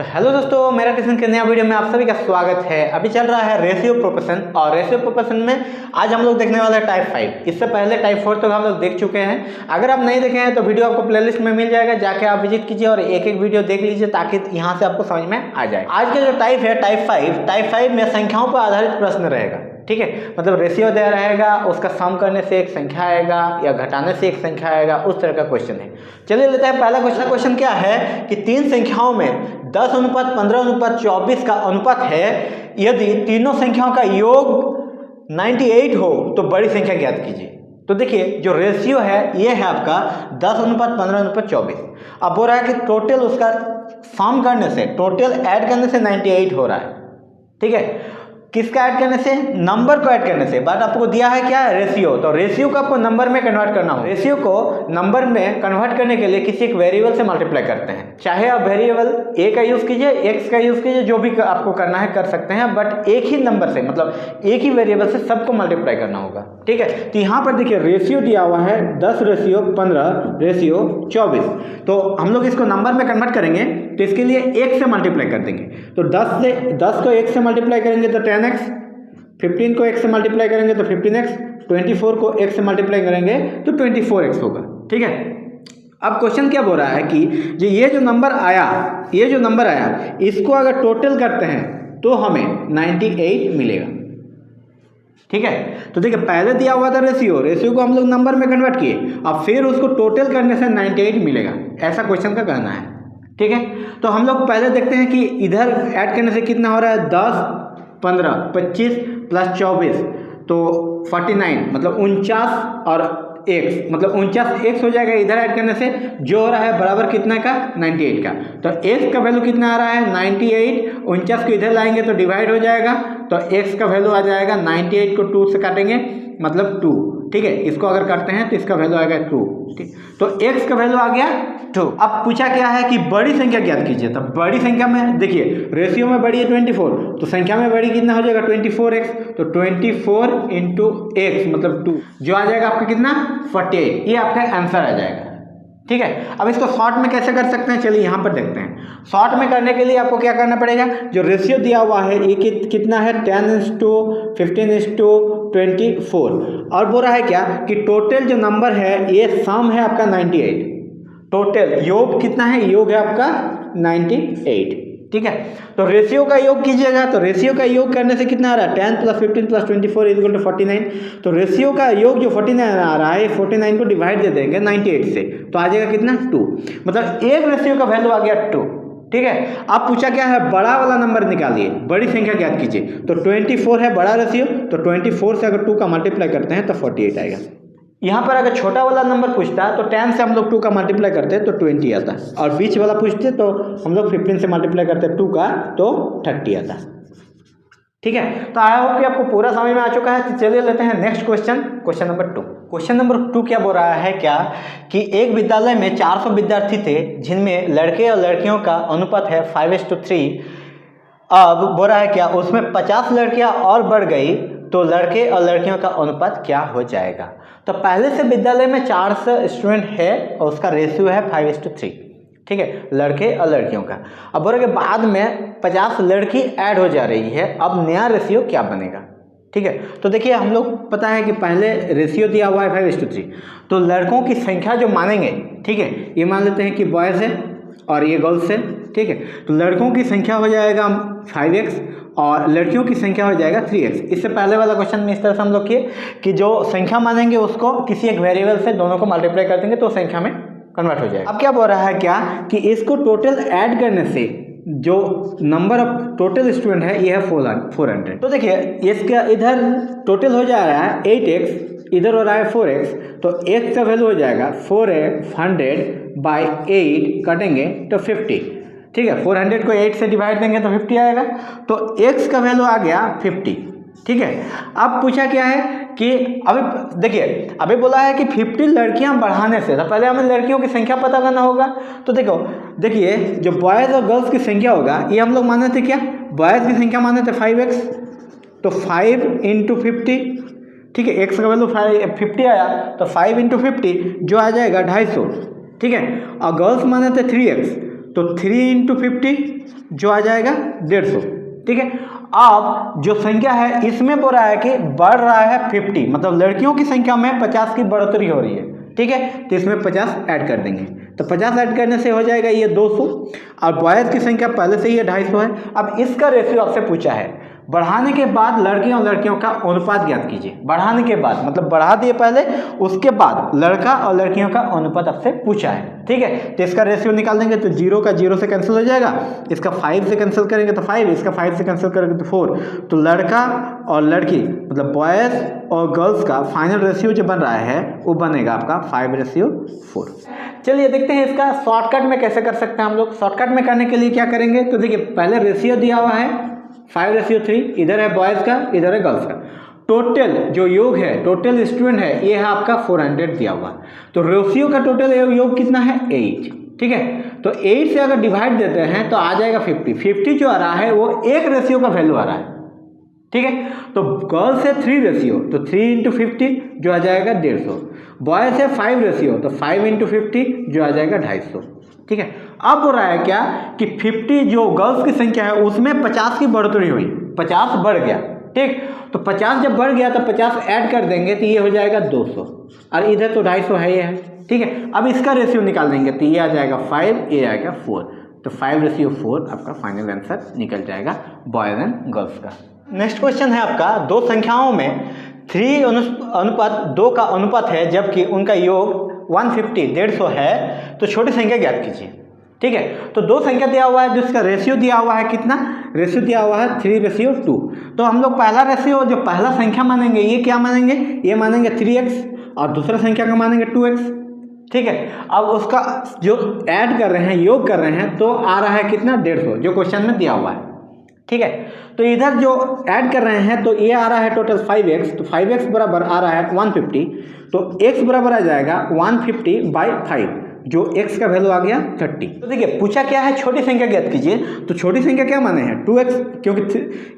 तो हेलो दोस्तों, मेरा ट्यूशन के नया वीडियो में आप सभी का स्वागत है। अभी चल रहा है रेशियो प्रोपोर्शन और रेशियो प्रोपोर्शन में आज हम लोग देखने वाले हैं टाइप 5। इससे पहले टाइप 4 तो हम लोग देख चुके हैं। अगर आप नहीं देखे हैं तो वीडियो आपको प्लेलिस्ट में मिल जाएगा, जाके आप विजिट कीजिए और एक एक वीडियो देख लीजिए ताकि यहाँ से आपको समझ में आ जाए। आज का जो टाइप है टाइप 5 में संख्याओं पर आधारित प्रश्न रहेगा। ठीक है, मतलब रेशियो दिया रहेगा, उसका सम करने से एक संख्या आएगा या घटाने से एक संख्या आएगा, उस तरह का क्वेश्चन है। चलिए लेते हैं पहला क्वेश्चन क्या है कि तीन संख्याओं में 10:15:24 का अनुपात है। यदि तीनों संख्याओं का योग 98 हो तो बड़ी संख्या ज्ञात कीजिए। तो देखिए जो रेशियो है ये है आपका 10:15:24। अब हो रहा है कि टोटल उसका सम करने से, टोटल ऐड करने से 98 हो रहा है। ठीक है, किसका ऐड करने से? नंबर को ऐड करने से। बट आपको दिया है क्या? रेशियो। तो रेशियो को आपको नंबर में कन्वर्ट करना हो। रेशियो को नंबर में कन्वर्ट करने के लिए किसी एक वेरिएबल से मल्टीप्लाई करते हैं। चाहे आप वेरिएबल ए का यूज कीजिए, एक्स का यूज कीजिए, जो भी आपको करना है कर सकते हैं, बट एक ही नंबर से, मतलब एक ही वेरिएबल से सबको मल्टीप्लाई करना होगा। ठीक है, तो यहाँ पर देखिए रेशियो दिया हुआ है 10:15:24। तो हम लोग इसको नंबर में कन्वर्ट करेंगे तो इसके लिए 1 से मल्टीप्लाई कर देंगे। तो 10 को 1 से मल्टीप्लाई करेंगे तो 10x, 15 को 1 से मल्टीप्लाई करेंगे तो 15x, 24 को 1 से मल्टीप्लाई करेंगे तो 24x होगा। ठीक है, अब क्वेश्चन क्या बोल रहा है कि ये जो नंबर आया इसको अगर टोटल करते हैं तो हमें 98 मिलेगा। ठीक है, तो देखिए पहले दिया हुआ था रेशियो को हम लोग नंबर में कन्वर्ट किए, अब फिर उसको टोटल करने से 98 मिलेगा, ऐसा क्वेश्चन का कहना है। ठीक है, तो हम लोग पहले देखते हैं कि इधर ऐड करने से कितना हो रहा है। 10, 15, 25 प्लस 24 तो 49, मतलब 49 और x, मतलब 49x हो जाएगा। इधर ऐड करने से जो हो रहा है बराबर कितना का? 98 का। तो x का वैल्यू कितना आ रहा है? 98। 49 को इधर लाएंगे तो डिवाइड हो जाएगा, तो x का वैल्यू आ जाएगा 98 को 2 से काटेंगे मतलब 2। ठीक है, इसको अगर करते हैं तो इसका वैल्यू आएगा 2। ठीक, तो x का वैल्यू आ गया 2। अब पूछा क्या है कि बड़ी संख्या ज्ञात कीजिए। तो बड़ी संख्या में देखिए रेशियो में बड़ी है 24, तो संख्या में बड़ी कितना हो जाएगा? 24x। तो 24 इंटू x मतलब 2, जो आ जाएगा आपका कितना? 48। ये आपका आंसर आ जाएगा। ठीक है, अब इसको शॉर्ट में कैसे कर सकते हैं, चलिए यहाँ पर देखते हैं। शॉर्ट में करने के लिए आपको क्या करना पड़ेगा? जो रेशियो दिया हुआ है ये कितना है? 10:15:24। और बोल रहा है क्या कि टोटल जो नंबर है ये सम है आपका 98। टोटल योग कितना है? योग है आपका 98। ठीक है, तो रेशियो का योग कीजिएगा, तो रेशियो का योग करने से कितना आ रहा है? 10 + 15 + 24 = 49। तो रेशियो का योग जो 49 आ रहा है, 49 को डिवाइड दे देंगे 98 से, तो आ जाएगा कितना? 2। मतलब एक रेशियो का वैल्यू आ गया 2। ठीक है, अब पूछा क्या है? बड़ा वाला नंबर निकालिए, बड़ी संख्या ज्ञात कीजिए। तो 24 है बड़ा रेशियो, तो 24 से अगर 2 का मल्टीप्लाई करते हैं तो 48 आएगा। यहाँ पर अगर छोटा वाला नंबर पूछता है तो 10 से हम लोग 2 का मल्टीप्लाई करते हैं तो 20 आता है, और बीच वाला पूछते तो हम लोग 15 से मल्टीप्लाई करते हैं 2 का तो 30 आता है। ठीक है, तो आई होप कि आपको पूरा समझ में आ चुका है। तो चलिए लेते हैं next question number 2। Question number 2 क्या बोल रहा है क्या कि एक विद्यालय में 400 विद्यार्थी थे जिनमें लड़के और लड़कियों का अनुपात है 5:3। अब बोल रहा है क्या उसमें 50 लड़कियां और बढ़ गई तो लड़के और लड़कियों का अनुपात क्या हो जाएगा। तो पहले से विद्यालय में 400 स्टूडेंट है और उसका रेशियो है 5:3। ठीक है, लड़के और लड़कियों का। अब बोल रहे के बाद में 50 लड़की ऐड हो जा रही है, अब नया रेशियो क्या बनेगा। ठीक है, तो देखिए हम लोग पता है कि पहले रेशियो दिया हुआ है 5:3, तो लड़कों की संख्या जो मानेंगे, ठीक है, ये मान लेते हैं कि बॉयज़ है और ये गर्ल्स है। ठीक है, तो लड़कों की संख्या हो जाएगा 5x और लड़कियों की संख्या हो जाएगा 3x। इससे पहले वाला क्वेश्चन में इस तरह से हम लोग किए कि जो संख्या मानेंगे उसको किसी एक वेरिएबल से दोनों को मल्टीप्लाई कर देंगे तो संख्या में कन्वर्ट हो जाएगा। अब क्या बोल रहा है क्या कि इसको टोटल ऐड करने से जो नंबर ऑफ टोटल स्टूडेंट है ये है 400। तो देखिए इसका इधर टोटल हो जा रहा है 8x, इधर हो रहा है 4x, तो x का वैल्यू हो जाएगा 400/8 कटेंगे तो 50। ठीक है, 400 को 8 से डिवाइड देंगे तो 50 आएगा, तो x का वैल्यू आ गया 50। ठीक है, अब पूछा क्या है कि अभी देखिए अभी बोला है कि 50 लड़कियां बढ़ाने से, तो पहले हमें लड़कियों की संख्या पता करना होगा। तो देखिए जो बॉयज़ और गर्ल्स की संख्या होगा ये हम लोग माने थे क्या? बॉयज़ की संख्या माने थे 5x, तो 5 × 50। ठीक है, x का वैल्यू 50 आया तो 5 × 50 जो आ जाएगा 250। ठीक है, और गर्ल्स माने थे 3x, तो 3 × 50 जो आ जाएगा 150, ठीक है। अब जो संख्या है इसमें बोल रहा है कि बढ़ रहा है 50, मतलब लड़कियों की संख्या में 50 की बढ़ोतरी हो रही है, ठीक है। तो इसमें 50 ऐड कर देंगे, तो 50 ऐड करने से हो जाएगा ये 200, और बॉयज़ की संख्या पहले से ही 250 है। अब इसका रेशियो आपसे पूछा है, बढ़ाने के बाद लड़कियों और लड़कियों का अनुपात ज्ञात कीजिए। बढ़ाने के बाद मतलब बढ़ा दिए पहले, उसके बाद लड़का और लड़कियों का अनुपात आपसे पूछा है, ठीक है। तो इसका रेशियो निकाल देंगे तो 0 का 0 से कैंसिल हो जाएगा, इसका 5 से कैंसिल करेंगे तो 5, इसका 5 से कैंसिल करेंगे तो 4। तो लड़का और लड़की मतलब बॉयज़ और गर्ल्स का फाइनल रेशियो जो बन रहा है वो बनेगा आपका 5:4। चलिए देखते हैं इसका शॉर्टकट में कैसे कर सकते हैं हम लोग। शॉर्टकट में करने के लिए क्या करेंगे, तो देखिए पहले रेशियो दिया हुआ है 5:3, इधर है बॉयज़ का, इधर है गर्ल्स का। टोटल जो योग है, टोटल स्टूडेंट है, ये है आपका 400 दिया हुआ। तो रेशियो का टोटल योग कितना है 8, ठीक है। तो 8 से अगर डिवाइड देते हैं तो आ जाएगा 50 जो आ रहा है वो एक रेशियो का वैल्यू आ रहा है, ठीक है। तो गर्ल्स है 3 रेशियो, तो 3 × 50 जो आ जाएगा 150। बॉयज़ है 5 रेशियो, तो 5 × 50 जो आ जाएगा 250, ठीक है। अब हो रहा है क्या कि 50 जो गर्ल्स की संख्या है उसमें 50 की बढ़ोतरी हुई, 50 बढ़ गया, ठीक। तो 50 जब बढ़ गया तो 50 ऐड कर देंगे तो ये हो जाएगा 200, और इधर तो 250 है ये है, ठीक है। अब इसका रेशियो निकाल देंगे तो ये आ जाएगा 5, ये आएगा 4, तो 5:4 आपका फाइनल आंसर निकल जाएगा बॉयज़ एंड गर्ल्स का। नेक्स्ट क्वेश्चन है आपका, दो संख्याओं में 3:2 का अनुपात है जबकि उनका योग 150 है, तो छोटी संख्या ज्ञात कीजिए, ठीक है। तो दो संख्या दिया हुआ है जिसका रेशियो दिया हुआ है, कितना रेशियो दिया हुआ है 3:2। तो हम लोग पहला रेशियो जो पहला संख्या मानेंगे ये क्या मानेंगे, ये मानेंगे 3x, और दूसरा संख्या का मानेंगे 2x, ठीक है। अब उसका जो ऐड कर रहे हैं, योग कर रहे हैं, तो आ रहा है कितना 150 जो क्वेश्चन में दिया हुआ है, ठीक है। तो इधर जो ऐड कर रहे हैं तो ये आ रहा है टोटल 5x, तो 5x बराबर आ रहा है 150, तो x बराबर आ जाएगा 150/5, जो x का वैल्यू आ गया 30। तो देखिए पूछा क्या है, छोटी संख्या ज्ञात कीजिए। तो छोटी संख्या क्या माने हैं 2x, क्योंकि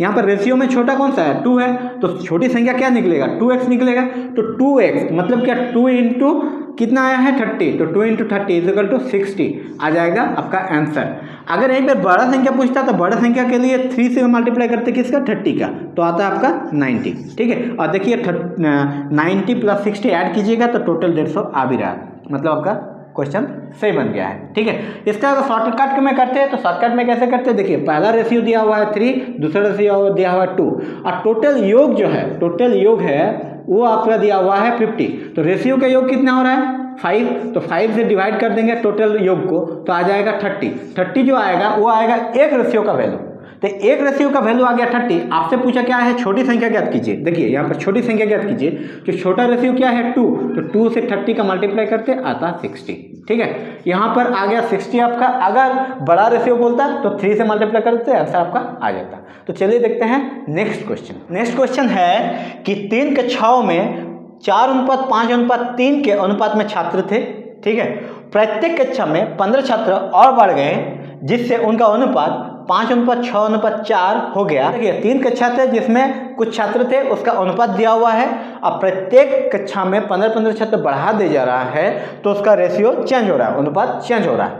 यहाँ पर रेशियो में छोटा कौन सा है 2 है, तो छोटी संख्या क्या निकलेगा 2x निकलेगा। तो 2x मतलब क्या 2 × कितना आया है 30, तो 2 × 30 = 60 आ जाएगा आपका आंसर। अगर यहीं पर बड़ा संख्या पूछता तो बड़ा संख्या के लिए 3 से मल्टीप्लाई करते किसका 30 का, तो आता है आपका 90, ठीक है। और देखिए 90 + 60 ऐड कीजिएगा तो टोटल 150 आ भी रहा है, मतलब आपका क्वेश्चन सही बन गया है, ठीक है। इसका अगर शॉर्टकट में करते हैं तो शॉर्टकट में कैसे करते हैं, देखिए पहला रेशियो दिया हुआ है 3, दूसरा रेशियो दिया हुआ है 2, और टोटल योग जो है, टोटल योग है वो आपका दिया हुआ है 50। तो रेशियो का योग कितना हो रहा है 5, तो 5 से डिवाइड कर देंगे टोटल योग को तो आ जाएगा 30 जो आएगा वो आएगा एक रेशियो का वैल्यू। तो एक रेशियो का वैल्यू आ गया 30। आपसे पूछा क्या है छोटी संख्या ज्ञात कीजिए। देखिए यहाँ पर छोटी संख्या ज्ञात कीजिए, जो छोटा रेशियो क्या है 2, तो 2 से 30 का मल्टीप्लाई करते आता 60, ठीक है। यहाँ पर आ गया 60 आपका। अगर बड़ा रेशियो बोलता तो 3 से मल्टीप्लाई करते आंसर आपका आ जाता। तो चलिए देखते हैं नेक्स्ट क्वेश्चन। नेक्स्ट क्वेश्चन है कि 3 कक्षाओं में 4:5:3 के अनुपात में छात्र थे, ठीक है। प्रत्येक कक्षा में 15 छात्र और बढ़ गए जिससे उनका अनुपात 5:6:4 हो गया। देखिए 3 कक्षा थे जिसमें कुछ छात्र थे, उसका अनुपात दिया हुआ है। अब प्रत्येक कक्षा में 15-15 छात्र बढ़ा दिया जा रहा है तो उसका रेशियो चेंज हो रहा है, अनुपात चेंज हो रहा है,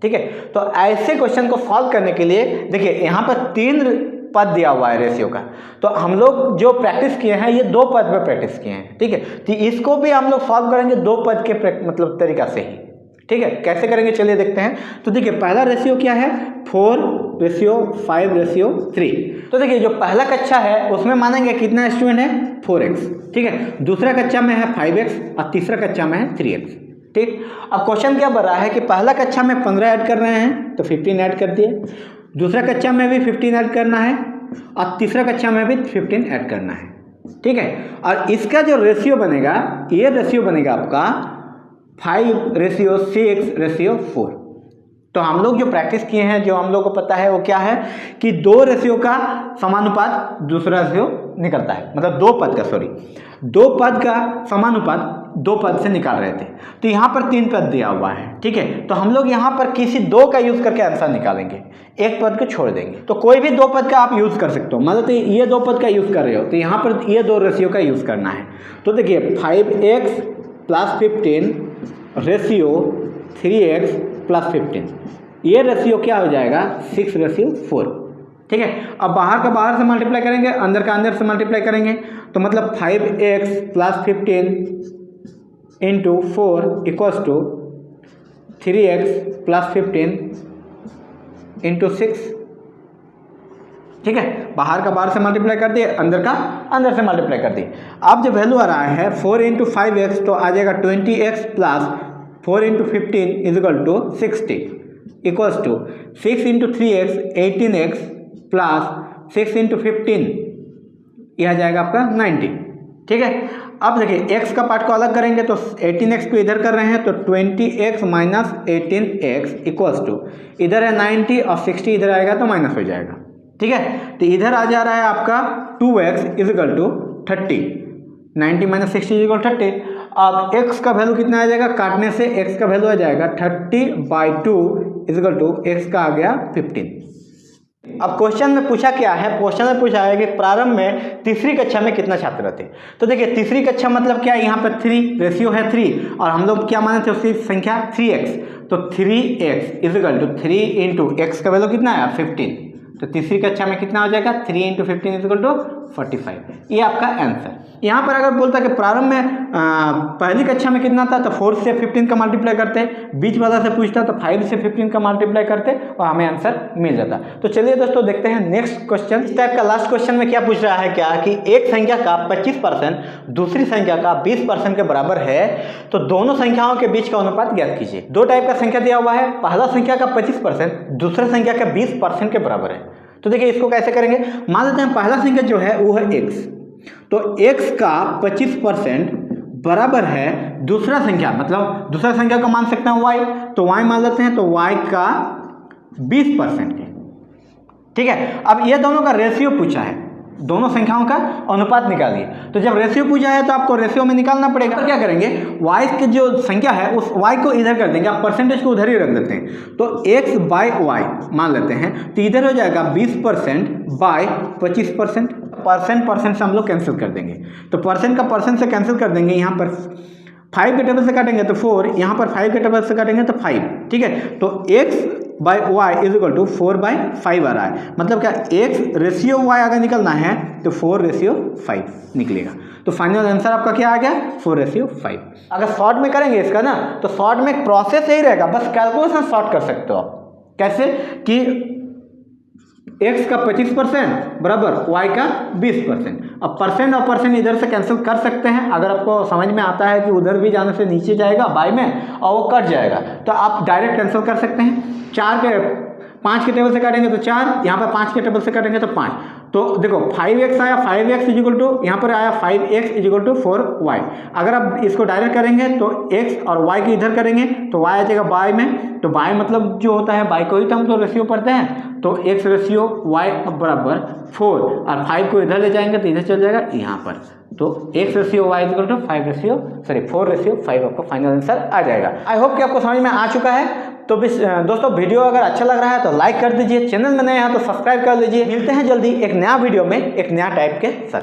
ठीक है। तो ऐसे क्वेश्चन को सॉल्व करने के लिए देखिए यहाँ पर 3 पद दिया हुआ है रेशियो का, तो हम लोग जो प्रैक्टिस किए हैं ये 2 पद पे प्रैक्टिस किए हैं, ठीक है। तो इसको भी हम लोग सॉल्व करेंगे 2 पद के मतलब तरीका से ही, ठीक है। कैसे करेंगे चलिए देखते हैं। तो देखिए पहला रेशियो क्या है 4:5:3। तो देखिए जो पहला कक्षा है उसमें मानेंगे कितना स्टूडेंट है 4x, ठीक है। दूसरा कक्षा में है 5x और तीसरा कक्षा में है 3x, ठीक। अब क्वेश्चन क्या बन रहा है कि पहला कक्षा में 15 ऐड कर रहे हैं तो 15 ऐड कर दिए, दूसरा कक्षा में भी 15 ऐड करना है और तीसरा कक्षा में भी 15 ऐड करना है, ठीक है। और इसका जो रेशियो बनेगा, ये रेशियो बनेगा आपका 5:6:4। तो हम लोग जो प्रैक्टिस किए हैं, जो हम लोग को पता है वो क्या है कि 2 रेशियो का समानुपात दूसरा रेशियो निकलता है, मतलब 2 पद का 2 पद का समानुपात 2 पद से निकाल रहे थे। तो यहाँ पर 3 पद दिया हुआ है, ठीक है। तो हम लोग यहाँ पर किसी 2 का यूज़ करके आंसर निकालेंगे, एक पद को छोड़ देंगे। तो कोई भी 2 पद का आप यूज़ कर सकते हो, मतलब ये 2 पद का यूज़ कर रहे हो तो यहाँ पर ये 2 रेशियो का यूज़ करना है। तो देखिए 5x + 15 रेशियो 3x + 15, ये रेशियो क्या हो जाएगा 6:4, ठीक है। अब बाहर का बाहर से मल्टीप्लाई करेंगे, अंदर का अंदर से मल्टीप्लाई करेंगे, तो मतलब 5x + 15 × 4 = 3x + 15 × 6, ठीक है। बाहर का बाहर से मल्टीप्लाई कर दिए, अंदर का अंदर से मल्टीप्लाई कर दिए। अब जो वैल्यू आ रहा है 4 × 5x, तो आ जाएगा 20x + 4 × 15 = 60 = 6 × 3x 18x + 6 × 15, यह आ जाएगा आपका 90, ठीक है। अब देखिए x का पार्ट को अलग करेंगे, तो 18x को इधर कर रहे हैं, तो 20x - 18x = इधर है 90 और 60 इधर आएगा तो माइनस हो जाएगा, ठीक है। तो इधर आ जा रहा है आपका 2x = 30, 90 - 60 = 30। अब x का वैल्यू कितना आ जाएगा, काटने से x का वैल्यू आ जाएगा 30/2 = x का आ गया 15। अब क्वेश्चन में पूछा क्या है, क्वेश्चन में पूछा है कि प्रारंभ में तीसरी कक्षा में कितना छात्र थे। तो देखिए तीसरी कक्षा मतलब क्या है, यहाँ पर 3 रेशियो है 3, और हम लोग क्या माने थे उसकी संख्या 3x, तो 3x = 3 × x का वैल्यू कितना है 15, तो तीसरी कक्षा में कितना हो जाएगा 3 × 15 = 45। ये आपका आंसर। यहाँ पर अगर बोलता कि प्रारंभ में पहली कक्षा में कितना था, तो 4 से 15 का मल्टीप्लाई करते, बीच वाला से पूछता तो 5 से 15 का मल्टीप्लाई करते और हमें आंसर मिल जाता। तो चलिए दोस्तों देखते हैं नेक्स्ट क्वेश्चन। इस टाइप का लास्ट क्वेश्चन में क्या पूछ रहा है, क्या कि एक संख्या का 25% दूसरी संख्या का 20% के बराबर है, तो दोनों संख्याओं के बीच का अनुपात ज्ञात कीजिए। दो टाइप का संख्या दिया हुआ है, पहला संख्या का 25% दूसरे संख्या का 20% के बराबर है। तो देखिए इसको कैसे करेंगे, मान लेते हैं पहला संख्या जो है वो है x, तो x का 25% बराबर है दूसरा संख्या, मतलब दूसरा संख्या को मान सकते हैं y, तो y मान लेते हैं, तो y का 20% के, ठीक है। अब ये दोनों का रेशियो पूछा है, दोनों संख्याओं का अनुपात निकालिए। तो जब रेशियो पूछा है तो आपको रेशियो में निकालना पड़ेगा। तो क्या करेंगे, y की जो संख्या है उस y को इधर कर देंगे, आप परसेंटेज को उधर ही रख देते हैं, तो x/y मान लेते हैं, तो इधर हो जाएगा 20% बाय 25%, परसेंट से हम लोग कैंसिल कर देंगे, तो परसेंट का परसेंट से कैंसिल कर देंगे। यहाँ पर 5 के टेबल से काटेंगे तो 4, यहाँ पर 5 के टेबल से काटेंगे तो 5, ठीक है। तो x/y = 4/5 आ रहा है, मतलब क्या x रेशियो y अगर निकलना है तो 4:5 निकलेगा। तो फाइनल आंसर आपका क्या आ गया 4:5। अगर शॉर्ट में करेंगे इसका ना, तो शॉर्ट में प्रोसेस यही रहेगा, बस कैलकुलेशन शॉर्ट कर सकते हो आप। कैसे कि x का 25% बराबर y का 20%। अब परसेंट और परसेंट इधर से कैंसिल कर सकते हैं, अगर आपको समझ में आता है कि उधर भी जाने से नीचे जाएगा बाय में और वो कट जाएगा, तो आप डायरेक्ट कैंसिल कर सकते हैं। 5 के टेबल से काटेंगे तो 4, यहाँ पर 5 के टेबल से काटेंगे तो 5, तो देखो 5x आया, 5x = यहाँ पर आया 5x = 4y। अगर आप इसको डायरेक्ट करेंगे तो x और y के इधर करेंगे तो y आ जाएगा बाय में, तो बाय मतलब जो होता है बाय को ही तो हम लोग रेशियो पढ़ते हैं, तो x/y बराबर 4 और 5 को इधर ले जाएंगे तो इधर चल जाएगा यहाँ पर, तो x/y = 4/5 आपका फाइनल आंसर आ जाएगा। आई होप कि आपको समझ में आ चुका है। तो दोस्तों वीडियो अगर अच्छा लग रहा है तो लाइक कर दीजिए, चैनल में नए हैं तो सब्सक्राइब कर लीजिए। मिलते हैं जल्दी एक नया वीडियो में एक नया टाइप के साथ।